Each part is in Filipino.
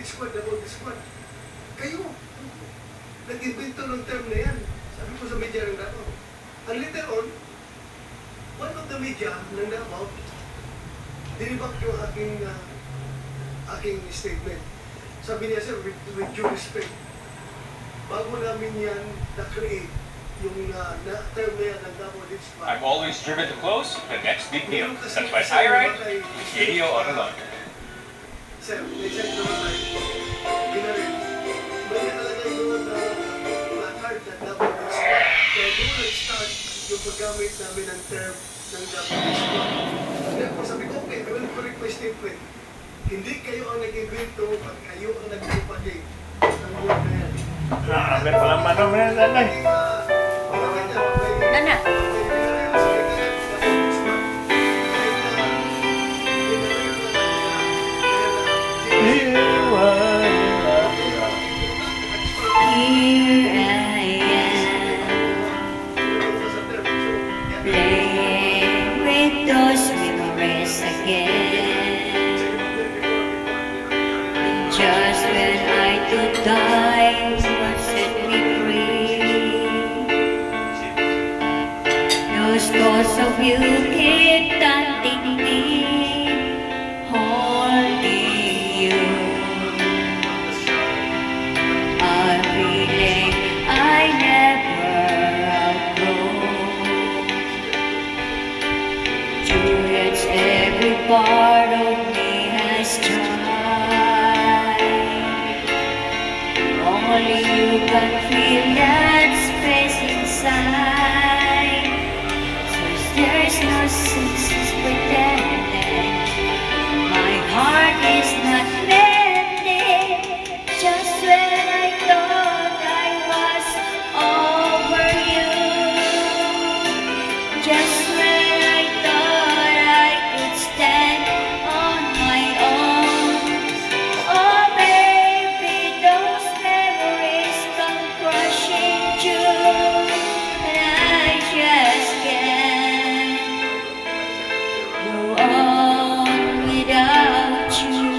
death squad, double death squad. Kayo, nag-invento ng term na yan. Sabi ko sa media ng Davao. And later on, one of the media ng Davao, dinibak yung aking statement. Sabi niya, sir, with due respect, bago namin yan na-create yung term na yan ng Davao death squad. I'm always driven to close the next big deal. That's why I write video on a lot. Sir, may set naman tayo. Ginarin. May talaga doon na placard na Davao death squad. Kaya doon nag-start yung paggamit namin ng term ng Davao death squad. Kaya po sabi ko, okay, I will correct my statement. Hindi kayo ang nag-invento pag kayo ang nag-propagate ng word na yan. Grabe pala manong na yan, nanay. Nana. Here I am, playing with those memories again. Just when I could die, what set me free. Those thoughts of you keep taunting me, holding you. A feeling I never outgrow. Juliet's every part of me has tried. Only you can feel that space inside. So there's no sense pretending my heart is not mending. Just when I thought I was over you, just when I thought I could stand on my own. Oh baby, those memories come crashing through, and I just can't go on without you.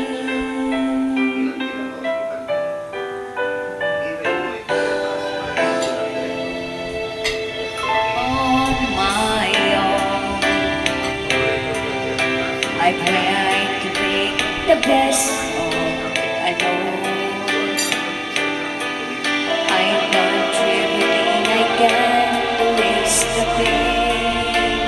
On my own, I try to make the best of it alone. I've done everything I can to erase the pain,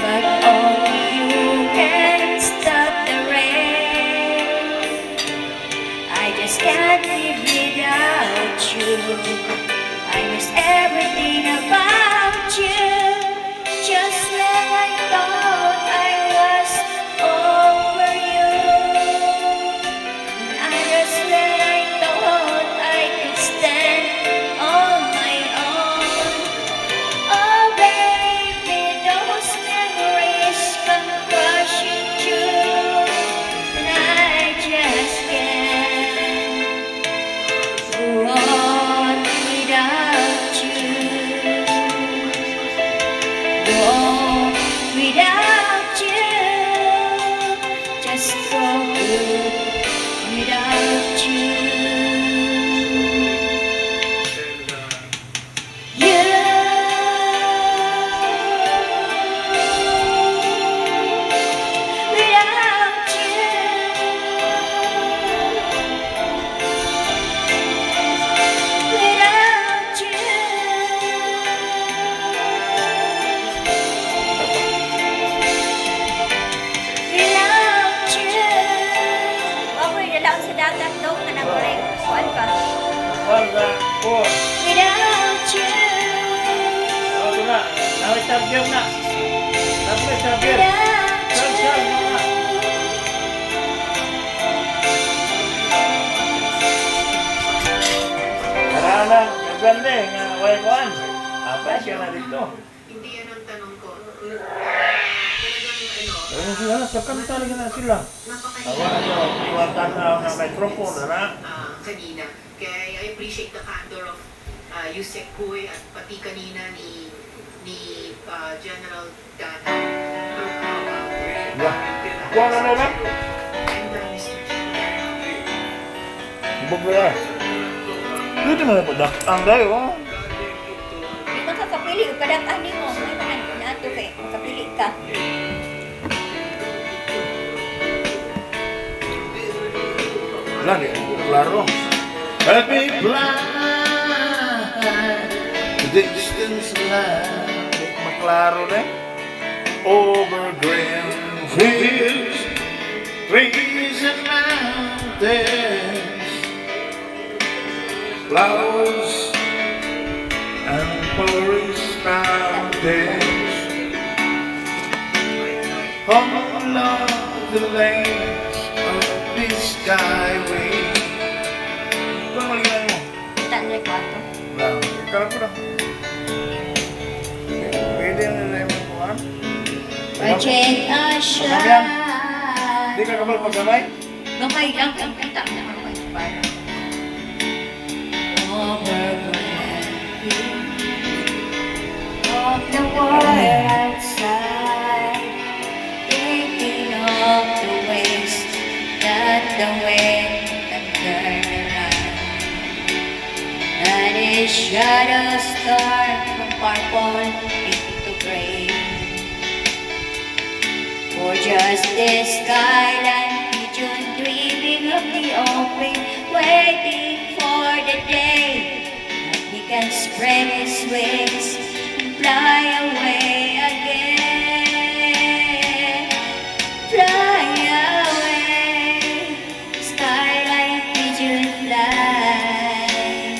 but only you can stop the rain. I just can't live without you. I miss everything about you. Just when I thought I was over you, and just when I thought I could stand on my own. Oh baby, those memories come crashing through, and I just can't go on without you. Go on without you. Just go without you. Without okay, dalaw sa dagat daw ka na pare. Kuan ka. Wala po. Without you. Ito na. Nawit sabiyan na. Nawit sabiyan. Without Saan, saan, mga. Karalan, gaganda eh. Nga, wala kuhan. Apa siya na dito. Hindi yan ang tanong ko. Ayun sila, pagkanta rin na sila. Awa, Napakahirap. iwatan na ng microphone, na. Kanina. Kaya I appreciate the candor of Yusek Huy at pati kanina ni General Dana. Kuha na na lang. And Lubog na yan. Pwede mo na po daktang dayo, oh. Di man ka kapili, kadang mo. May man nato kay kapili ka. Wala, di ako klaro. Let me blind the distance line. Di ko maklaro na. Over green fields, trees and mountains, flowers and forest fountains, all along the lanes of the skyway. Ito ang maligay mo. Tan na kwarto. Wow, ikaw ko na. Pwede na nila yung kuhan. Project Asha. Hindi ka kapal pagkamay? Gamay lang ang kita na ako para. Of the world outside, thinking of the ways that the wind can turn around. That is shadows start from purple into gray. For just this skyline pigeon dreaming of the open, waiting for the day that he can spread his wings and fly away again. Fly away, skyline pigeon fly.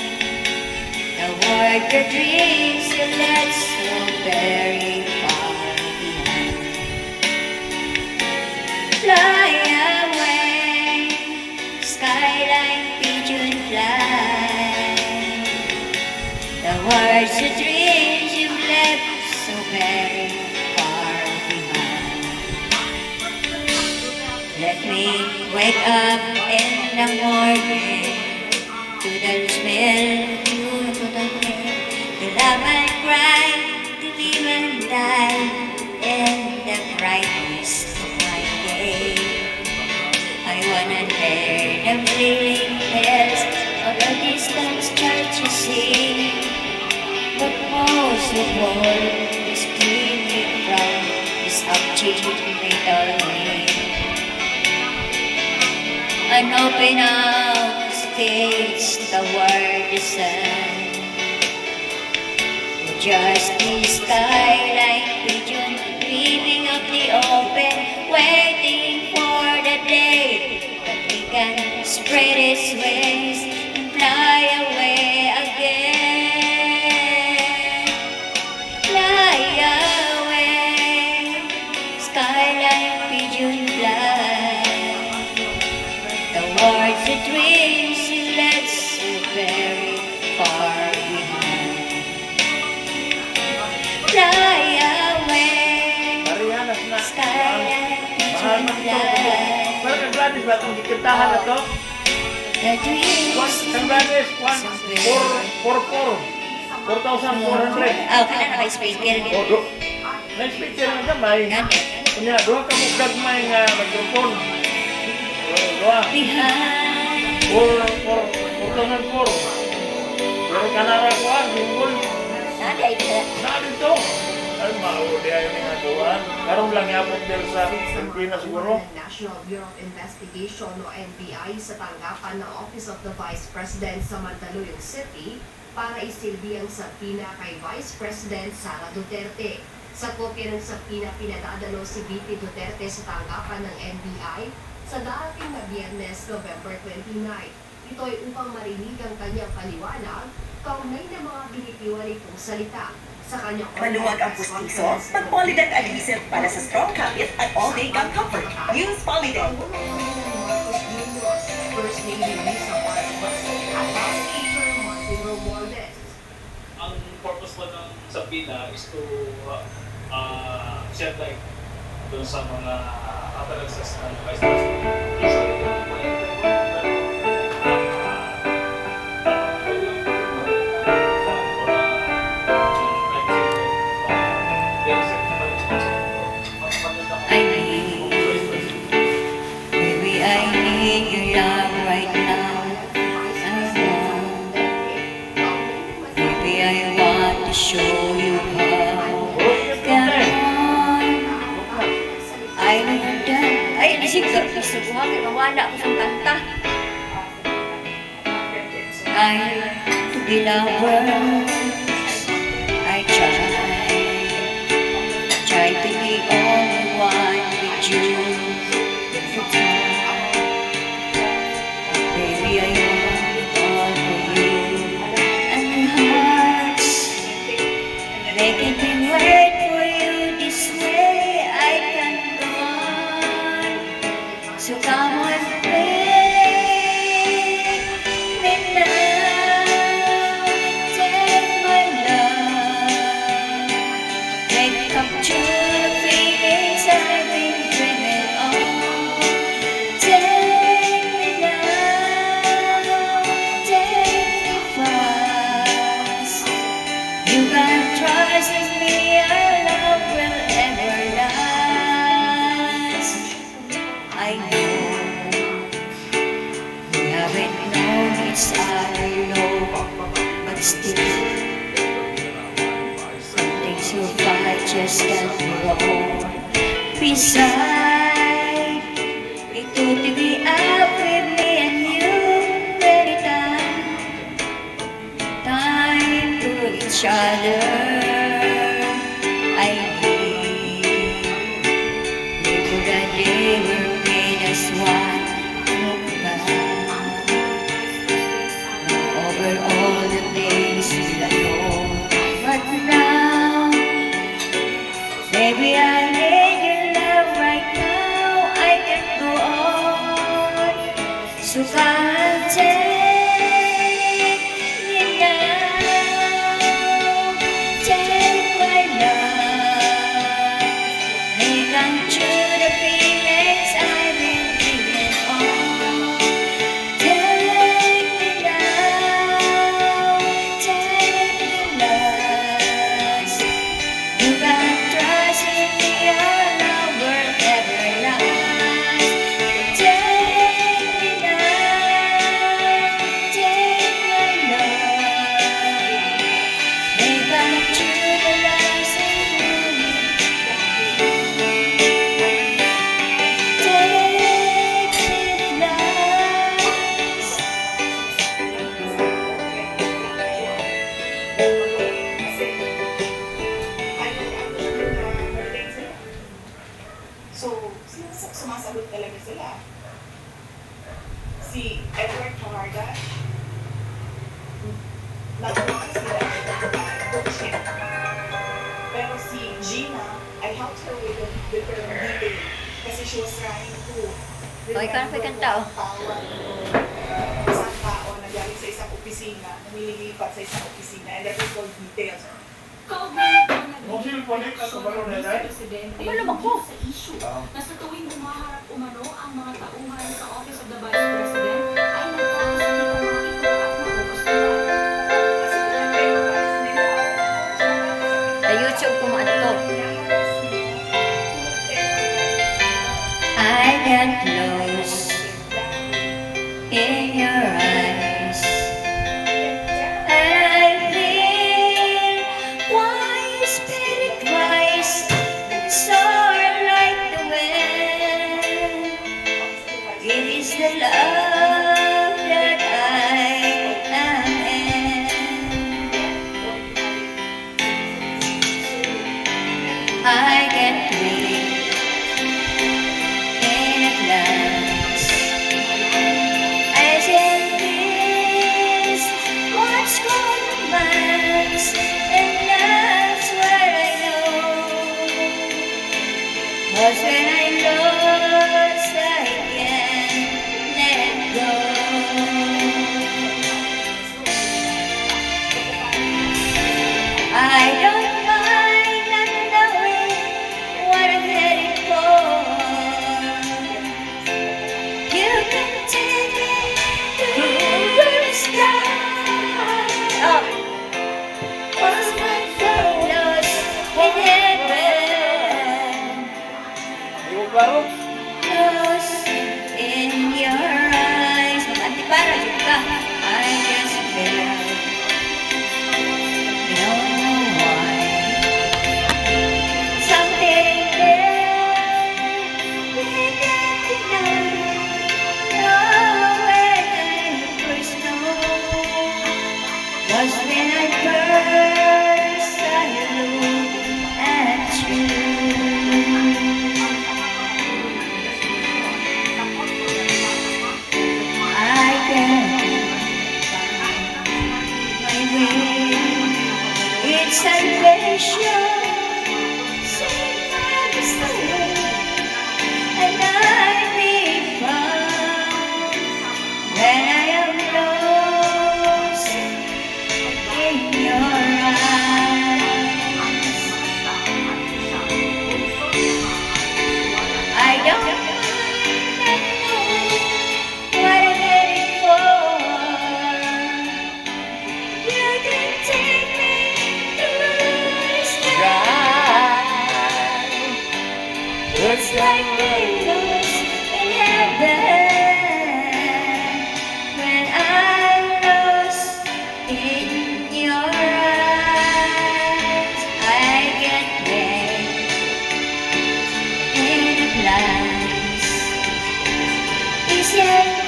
The world your dreams you left so very far behind. Fly away, skyline pigeon fly. The words and dreams you've left so very far behind. Let me wake up in the morning to the smell, to the rain, to love and cry, to live and die in the brightness of my day. I wanna hear the bleeding bells of the distant churches sing, but most of all is screaming from this upchanged metal ring. And open up states the word is sun. Just the skyline pigeon dreaming of the open, waiting for the day that he can spread his wings and fly away again. Fly away, skyline pigeon fly. The words and dreams you left so very far behind. Fly away, Marianas na. skyline Mahal pigeon man ito. fly. Pero kang Gladys ba itong gikintahan na to? The dreams Kang Gladys, 4,400. Kana na kay speaker O, din. na-speaker na gamay. Gani. Kunya, doon ka mo gagmay nga microphone. Doon. Behind 4,400. Pero kanara ko ang bungol. nada ito. Na dito. Ay, mauli ayaw nga doon. Karong lang yapon din sa Pilipinas siguro. ng National Bureau of Investigation o NBI sa tanggapan ng Office of the Vice President sa Mandaluyong City para isilbi ang sabina kay Vice President Sara Duterte. Sa kopya ng sabina, pinadadalo si VP Duterte sa tanggapan ng NBI sa darating na Biyernes, November 29. Ito ay upang marinig ang kanyang paliwanag kaugnay ng mga binitiwan nitong salita sa kanyang Maluwag ang pustiso, pag-Polident adhesive para sa strong kapit at all-day gum comfort. Use Polident. First Lady Lisa Marcos at House Speaker Martin Romualdez. Ang purpose po ng sabina is to shed light doon sa mga utterances ng Vice President. Usually, I need, baby, I need your love right now. bahala ko sa kanta. I be lovers, I try to be only one with you. Baby, I want all for you. And hearts making me wait for you this way. I can go on. So come on, take me now. Take my love. Make capture the feelings I've been dreaming of. Take me now. Take me fast. You can trust in me, our love will ever last. I know we haven't known each other long, but still some things you fight just can't be wrong. Beside, it could be out with me and you anytime. Time to each other. I need live the day we're made as one. Look back over all the days we alone. But now, baby, I need your love right now. I can go on. So come take me now. Take my love. Make untrue the feelings I've been dreaming of. Take me now. Take me last. You can trust in me, our love will ever last. Take me now. Take my love. Make untrue the loves in you. Take it last. So, sumasagot talaga sila. Si Edward Camarga, nag-promise nila coach niya. Pero si Gina, I helped her with her detail. Kasi she was trying to Okay, kaya may kanta, oh. tawag isang tao na galing sa isang opisina, namililipat sa isang opisina, and that is called details. Kung sino po ulit ang kabalo na yan? Ano naman ko? Sa issue na sa tuwing humaharap umano ang mga tauhan sa Office of the Vice President ay nagkakasakit ang mga ito at nakukustuhan. Sa YouTube kung ano to. I get lost in your eyes, and I feel why you spirit rise, soar like the wind. It is the love that I am in. I get weak in a glance. I said this, what's called romance, and that's what I know. 'Cause when I lost, I can't let go. I don't mind not knowing what I'm heading for. You can take me to the sky. Oh, 'cause my photos in heaven, Di ko klaro. lost in your eyes. Mag-antipara juga. I just feel. Don't know why. Something there, we got to know.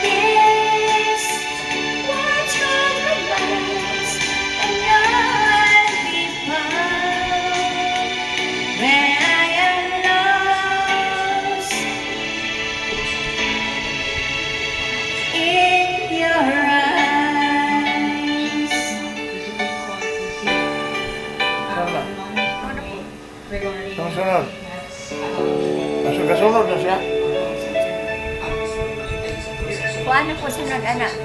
this once gone the last, and I'll be found when I am lost in your eyes. Sunod. Kasunod na siya. Kung ano po sunod, anak?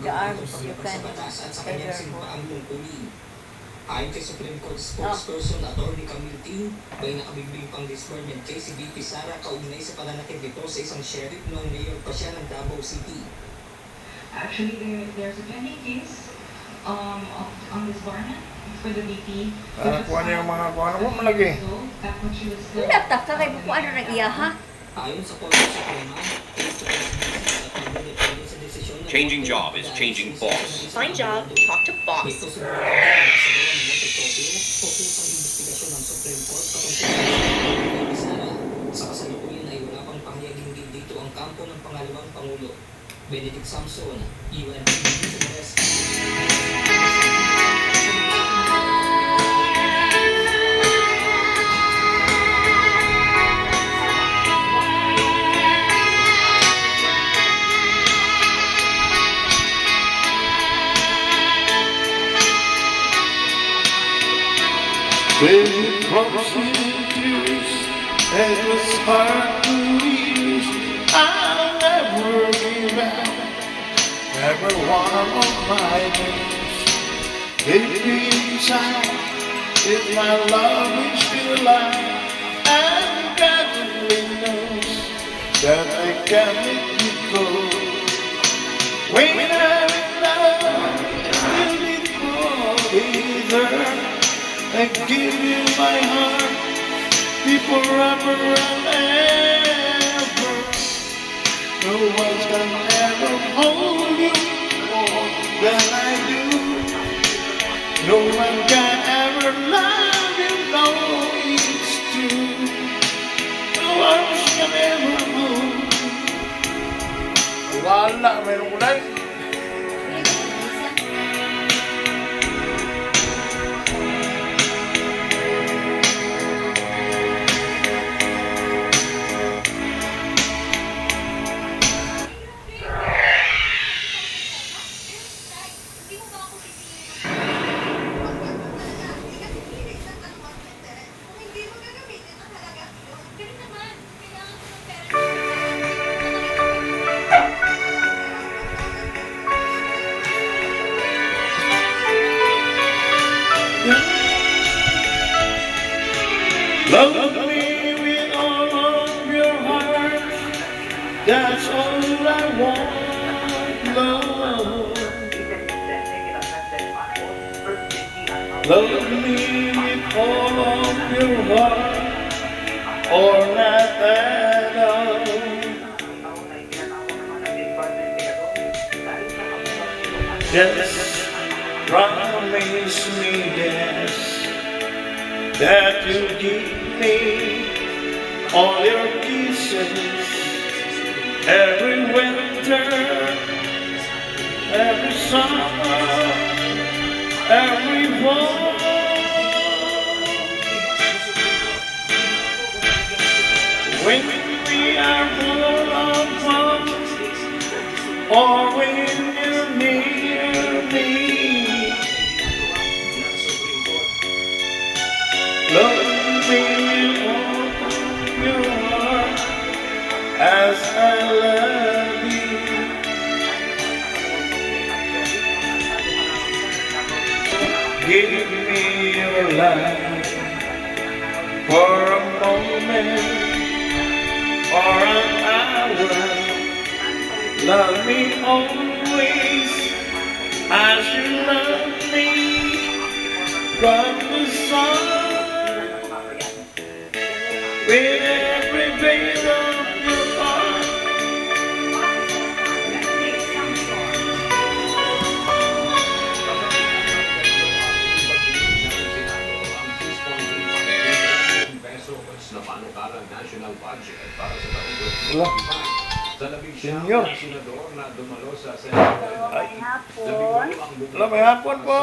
The arms you can either Ayon kay Supreme Court spokesperson Atty. Camille Ting, may nakabimbing pang disbarment case si VP Sara kaugnay sa pananakit nito sa isang sheriff noong mayor pa siya ng Davao City. Actually, there's a pending case on this barnet for the VP. Kung ano yung mga kung ano mo malagi. laptop ka kayo kung ano nang iya, ha? Ayon sa Korte Suprema, face-to-face at pag-independent sa desisyon ng Changing Korte job is dahil changing sa boss. Find job, talk to boss. Ito sa mga nasa ng Montecopio, focus ang investigasyon ng Supreme Court patungkol sa VP Sara. Sa kasalukuyan ay wala pang pahayaging din dito ang kampo ng pangalawang Pangulo. Benedict Samson, UNTV News. When crossing tears, it was hard to use. I'll never give up every one of my dreams. Deep inside, if my love is still alive, and God only knows that I can't let you go. When I'm in love, I still need more either. I give you my heart, be forever and ever. No one's gonna ever hold you more than I do. No one can ever love you, no, it's true. No one can ever hold you. Wala, meron ko lang. Love me with all of your heart, that's all I want, love. Love me with all of your heart, or not at all. Just promise me this, that you'll give me all your kisses every winter, every summer, every fall. When we are more apart, or when you're near me, love me with your heart as I love you. Give me your life for a moment or an hour. Love me always as you love me from the sun. With every beat of your heart, peso na panukalang national budget para sa taong 2025 sa Senior. Siyang senador na dumalo sa Senate. Ay. Hapon. Hello, may hapon po.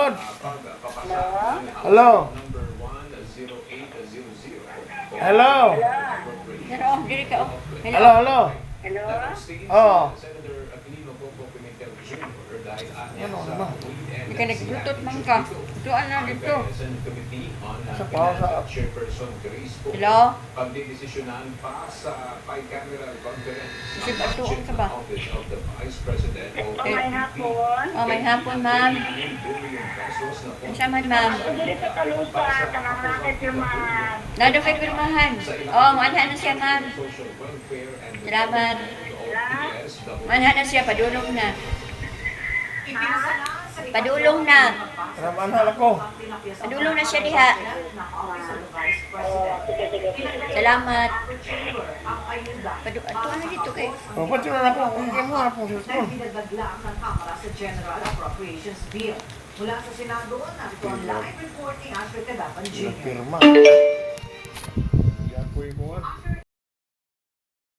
Hello. Number 10800. Hello. Pero, dili ka, oh. Hello, hello. Oh. Senator Aquilino Coco Pimentel Jr. dahil anya Ano, sa ano? Uy and Ika nag-bluetooth man ka. Tuan na dito. Senate Committee on Sa pa, sa- Chairperson Grace Poe. Hello? Pagdidesisyonan pa sa bicameral conference Kasi batuan ka ba? office of the Vice President o Oh, may hapon. Oh, may hapon, ma'am. Sama, ma'am. Nado kay pirmahan. Oh, manhan na siya, ma'am. Salamat. Manhan na siya, padulong na. Padulong na. Ramanhal ako. Padulong na siya diha. Salamat. Ito ano dito kay? Oh, ba't yun na ako? Hindi mo na po sa school. Dinadaglaan ng Kamara sa General Appropriations Bill. Mula sa Senado, narito ang live reporting Ashley Cadapan Jr. Nagpirma.